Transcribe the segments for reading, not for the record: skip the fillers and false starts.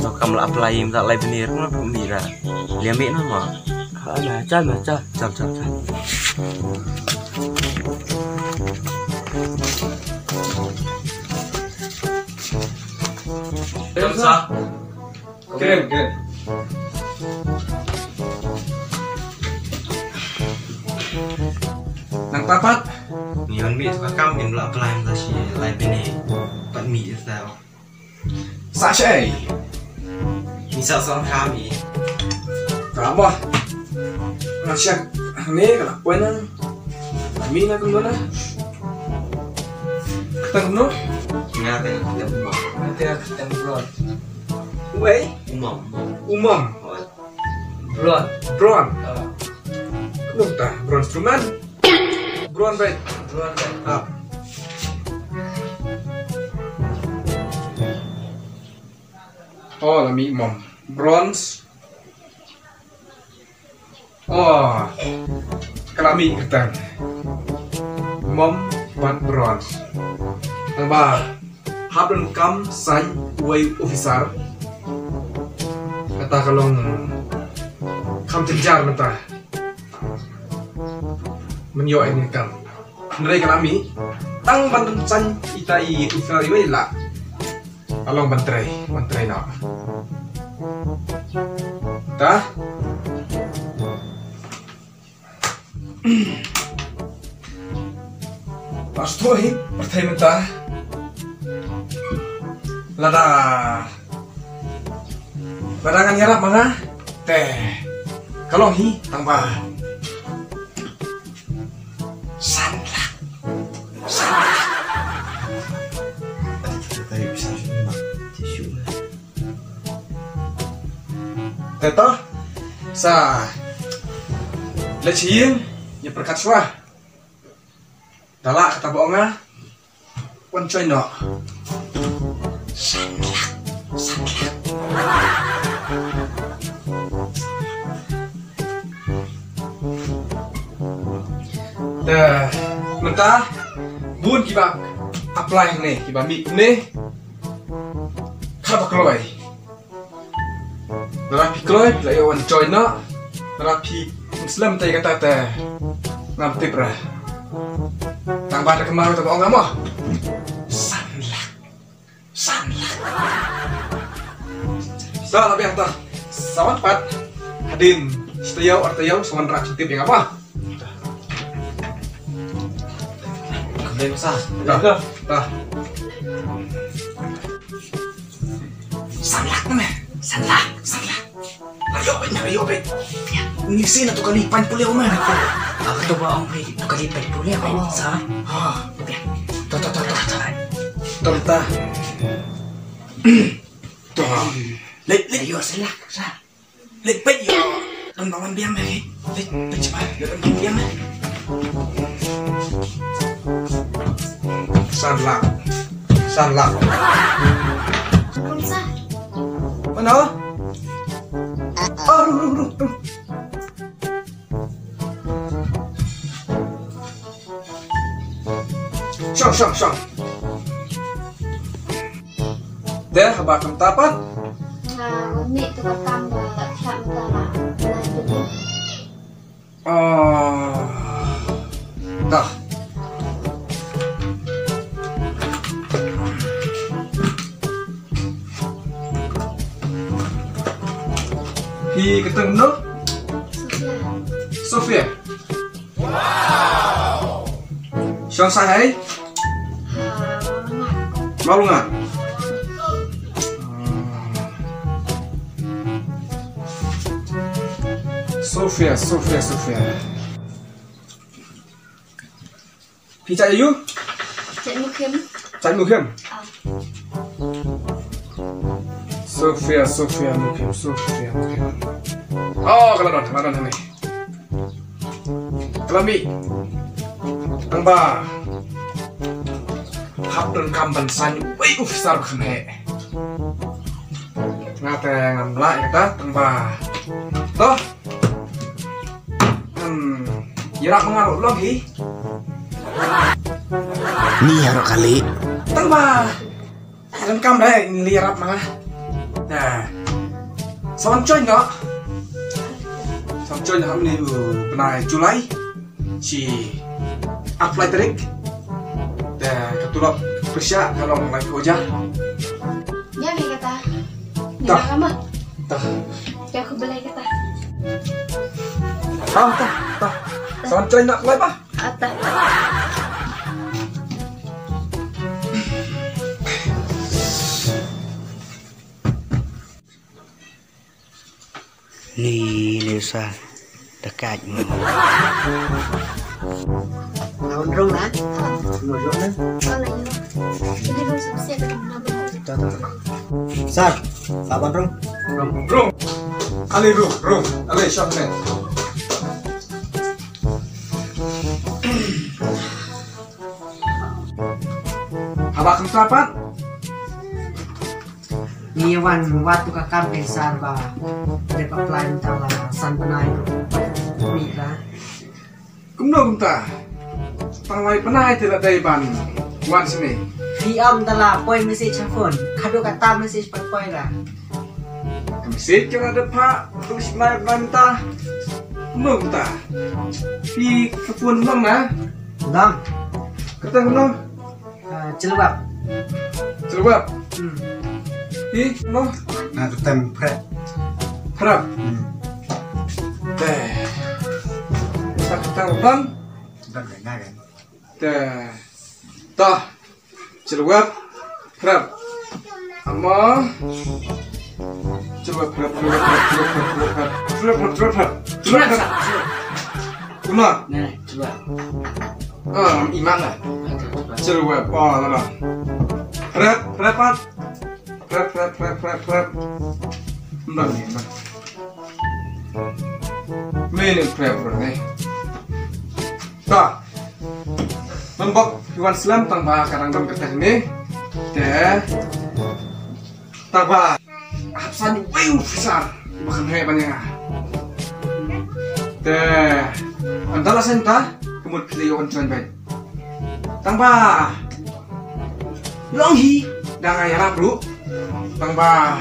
cho cầm lại play tak lại bener nó cũng mira liam mẹ nó mà mà cha Elsa, kirim. Nang papat. Nyon mi cho cầm cầm lại play ta chỉ lại bener bạn mi sao Sa sẽ. mi sao xong kham mi Kamu. Nasiak ni kalau puan mi nak kemana? Ketemu? nga về đậm mỏ Nanti ketemu Bron. Wei, umum. Bron. Belum tak, Bron instrumen. Bron baik. Ah. Oh, là mi mom. Bronze. Oh, kelami ketang. Mom ban bronze. Tambah hab dan kam sai way officer. Kata kalau kam kejar mentah. Menyo ini kam. Mereka kelami. Tang bantu san itai officer ini lah. Along bantrai nak. Dah. Pas tu hi pertai mentah. Lada. Badangan nyarap mana? Teh. Kalau hi tambah. Sanlah. Teta, sa, lecin, ya perkat suah. Dalak kata bohongnya, pun coy no. Sanlak. Dah, mentah, bun kibak apply nih, kibak mik nih, kalau keluar. Narapi kloy, bila yawan join na, narapi Muslim tayo kata teh ngamti pra. Tambah ada kemarin tapi orang mah. Sanlak. Dah lebih hantar. Sawan pat. Hadin setayau artayau sawan rak cintip yang apa? kembali sah Dah. Sanlak na Sanlak. Ayo, bet. Ngisi na to kalipan puli ako man. Ako to ba ang to kalipan puli ako sa? Ah, Oke. ta. Tuh. Let yo Sanlak. Let bet yo. Ang bawan biang lagi. Let cepat. Let biang. Sanlak. Kunsa, Mana? Aduh. Syang. Dah habak tapat. ni tu katang tak siap dalam. Dah. Hi ketemu Sofia. Wow. Syang sahai. Malu nggak? Sofia. Pizza you? Cik Mukim. Cak Mukim. Sofia Mukim. Oh, keladon ini. Kelambi. Tambah. Hap dan kamban sanyu. Wih, besar kene. Ngate ngamlak kita tambah. Toh. Yarak mengarut lagi. Ni harok kali. Tambah. Dan kam deh liarap malah. Dah. Salam coy enggak? Salam coy nak ni penai Julai. Si apply tarik. Dah ketulap persia kalau mulai kerja. Ya mi kata. Ni Tak. kamu. Tah. Ya aku belai kata. Tah. Salam coy nak mulai apa? Atah. Ni Lisa dekat ni. Lawan rong lah. Semua rong lah. Oh lagi. Ini belum selesai belum. Sar, kapan rong? Rung. Ali rung. Ali shot man. Habak keempat. Ni wan waktu kakam besar ba depa plan tala san penai ni lah Kumno kumta. Tanglai penai tidak dari ban. Wan sini. di am tala poi message phone kado kata message poi lah Message yang ada pak. Tulis penai banta. Kumno kumta. Pi kepun nom na. dam Kata kumno. celubab Celubab. Pi no. Nah, tu time prep. Harap. Teh. Sakitang ban. Dan dengar kan. Teh. Tah. Celubab. Harap. Amma. Celubab harap. Kuna. nah coba Iman lah. Celubab. Oh, lah. Harap. Harapat. Harap. Mbak ni, mbak. Meaning prayer ni. Tak. Membok Iwan Islam tanpa karang keteh ni. Deh. Tanpa absan weu besar. Bahkan hebatnya. Deh. Antara senta kemudian pilih orang baik. Tanpa longhi dah ngaya rablu. Tanpa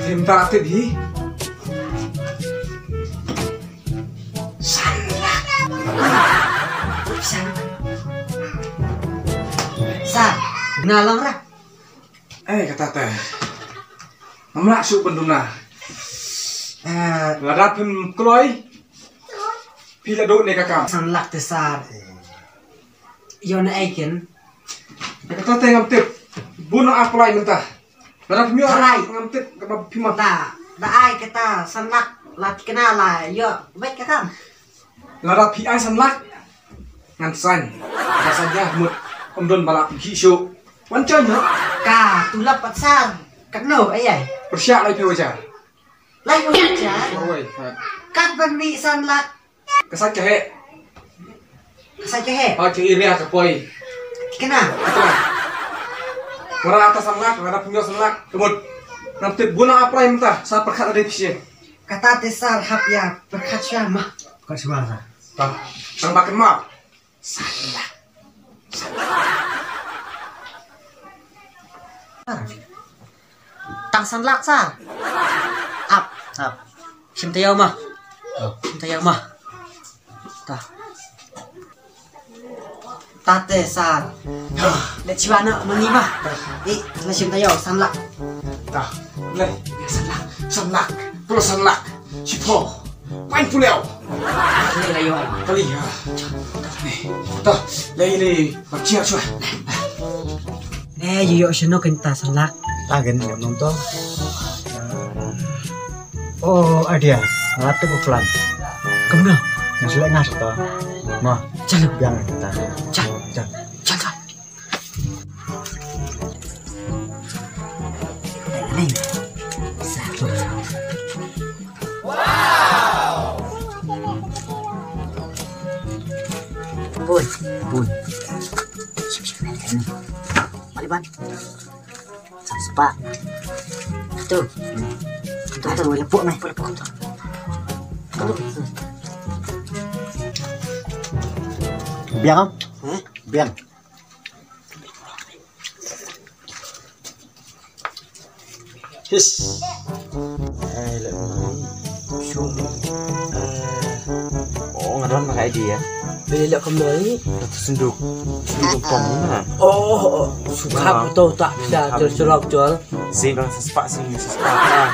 Cinta tadi sa ngalang ra kata teh Namlak su penduna Ladap keloi Pila do ni kakak san lak te sar yon aiken Kata teh ngamtip Buno apply mentah Ladap mio ngamtip Kata pimot da ai kata san lak lat kenala yo baik kakam Ladap pi ai sanlak Ngansan Rasanya mut Don balap hisu Wancanya ka tulap patsar kano ayai Persiap lagi wajar lai aja Oi kan penmi san lak Kesat jahe saja he Oh cik iria kapoi kena Mara atas sanlak Ada punya sanlak Kemud Nanti guna apa yang mentah Saat perkat ada di kata tesar hap ya berkat syama Kau semangat. Tah Sang makan mak tang san lak sar ap sim tayo mah sim tayo mah ta tate sar le chiwana manima le sim tayo san lak Tah Leh Sanlak Pulau sanlak Cipo Main pulau le layo Kali ya Tah Leh ini Macam cuy yo sino kenta san lak Tagen nggak nonton. Oh, ada. Ngelatih pelan. kemana Yang sudah ngasih tau. Mah, jalan biang kita. jalan jalan Nih, satu. Bun. Mari ban. Sepak. Tuh. Tuh, lepuk nih, lepuk tuh. Biang, biang. Let me show me. Oh, ngaron pakai dia. Beli lek kembali. Senduk umpam mana? Oh, suka betul tak bisa curcolok jual. Sing bang sepak sing sepak.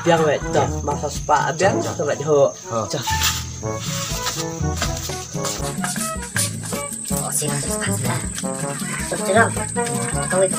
Biar wet dah masa spa biar tak jauh. Cak. Oh, sih harus kasih. Curcolok. Kau itu.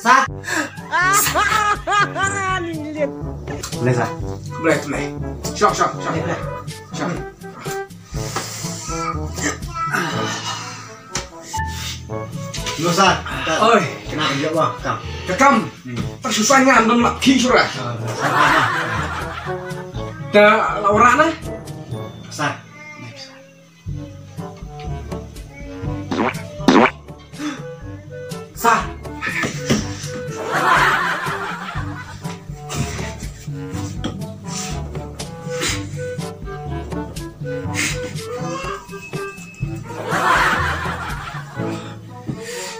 Sah. Boleh sah. Boleh. Syok. Lusa. Oi, Kenapa dia bang? Kam. Kakam. Tersusah ngandem lak ki surah. Da laurana. Sah. Sah.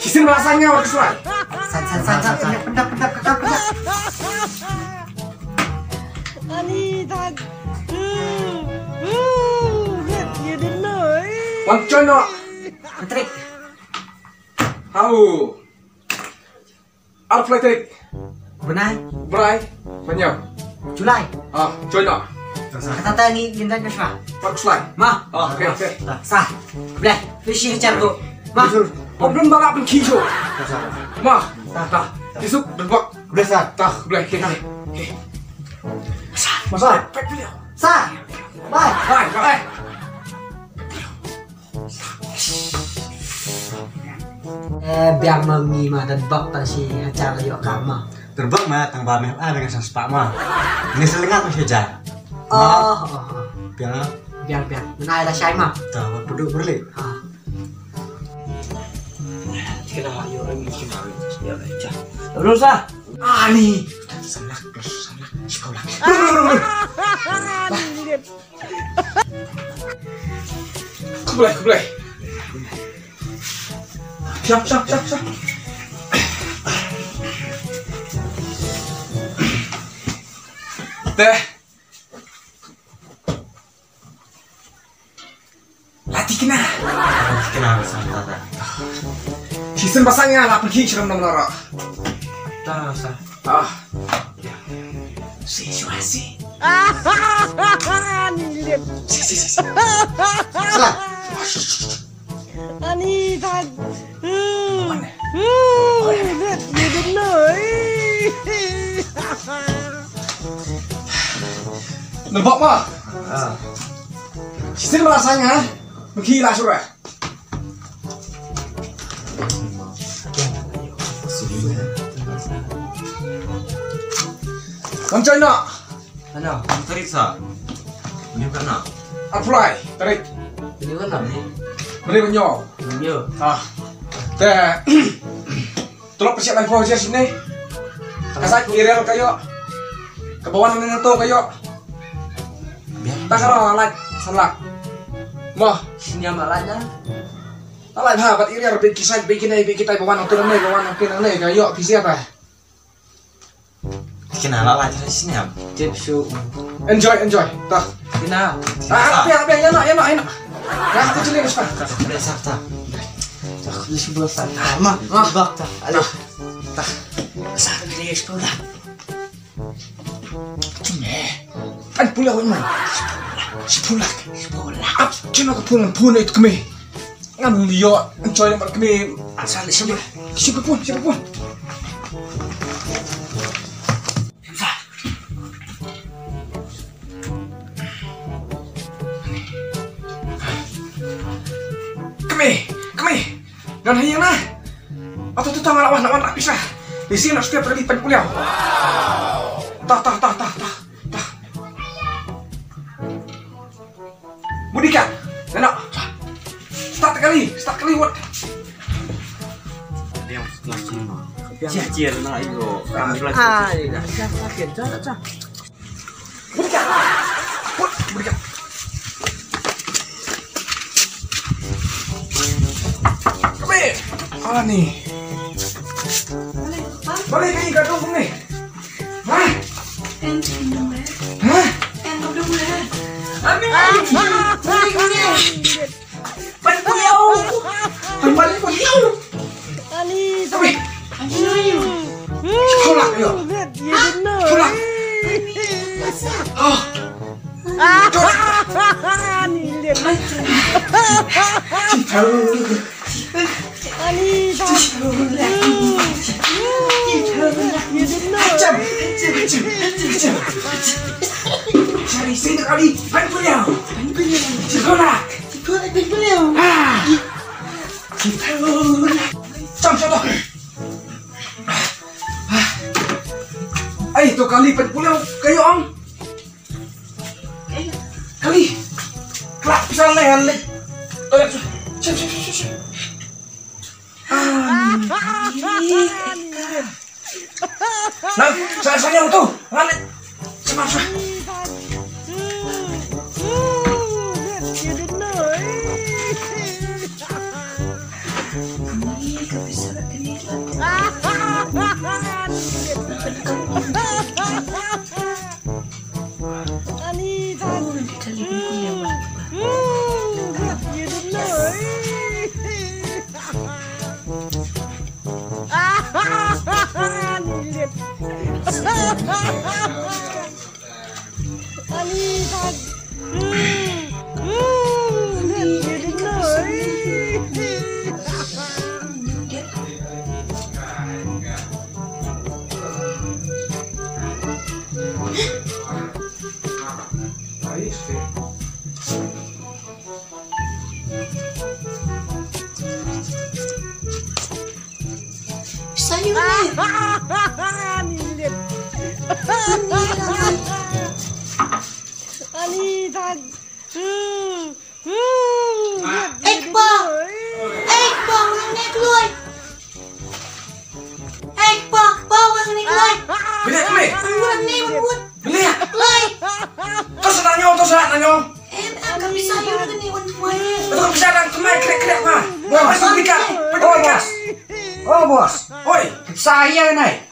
Sisin rasanya orang suai. San. Pendap kakak. Wan cono. Trik. Hau. Alfred trik. Benai. Brai. Banyak. Julai. Ah, cono. Kata tangi gindan kesma. Pak suai. Ma. Ah, oke. Sah. Boleh. Fisih cargo. Ma. Om balak ben ki so. Ma. Tah. Isuk berbak. Udah sah. Tah, boleh. Oke. Masa, pek beliau. Sah. Bye. Hai. Biar mami mah dan bapak si acara yuk kama. Terbang mah tang bameh dengan saspak mah. Ini selengat masih jah. Oh. Biar Biar. Menai dah syai mah. tahu peduk berli. Kenapa yo ini kenapa? Ya baca. Terus sah. Ani. Salah sekolah. Boleh. Siap. Teh. Latih kena. Kenapa sah? Sisin pasangnya lah pergi siram menara. Tahu sah. Ah. Situasi. Salah. Nampak mah? Sisin rasanya menggila surah. Kancai nak? Ano? Tarik sah. Ini kan nak? Apply, tarik. Ini kan nak? Beri penyok. Yo. Ah. Teh. Tolong persiapan proses sini. Kasih kirel kayo. Ke bawah nang to kayo. Tak karo alat salak. Mah, Sini amalanya. alat ha bat iri arep kisah bikin ai kita bawah nang nang kayo bisi apa? Kenapa lah cara sini am? Tip show. Enjoy. Tah. Kenapa? Apa enak. Ya aku celeng sekarang. Udah sah tak? Aku di sebelah sana. Mah, Bak tak. Aduh. Sah dia sekolah. An pulau ini. Sepulah. Ap cina ke pun itu kami. Ngan liyo enjoy yang kami. Asal sebelah. Siapa pun. Kami Kan hayang na. Atau tu tang lawan nak pisah. Di sini nak setiap kali pen puliau. Tah. Budika. Nenak. Start kali wat. Yang setelah Cina. Cicir nak iyo. Kami kelas. Budika. Kami. Nih. Balik ni kat rumah ni. Hah? Hah? Balik puliau. Kami. Tolak yo. Tolak. Oh. Cari sini kali, pen puliau. Tolak. Contoh. Tu kali pen puliau kayu om. Kali. Kelak bisa lele. Cep. Nah, saya tuh. Lele. Cepat. Oh bos, oi, saya nih.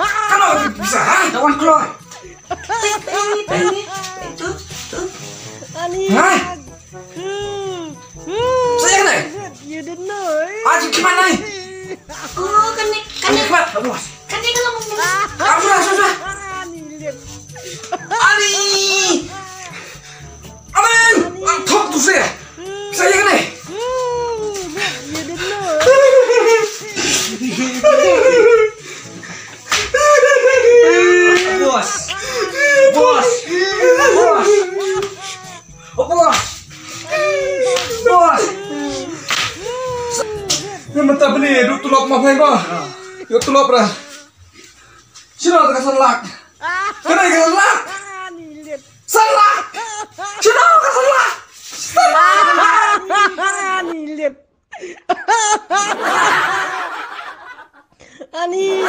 Kenapa bisa? Lawan keluar. Itu. Hah? Saya nih. Aji gimana nih? Oh, kan Kuat, bos. kan dia kalau ngomong. Sudah. Ali. Amin. Tok tuh saya. Saya nih. Bos. Yang mentah beli, duk tulop mah baik bah. Yuk tulop dah. Cina tak selak. Kena ikan selak. Selak. Cina tak selak. Ani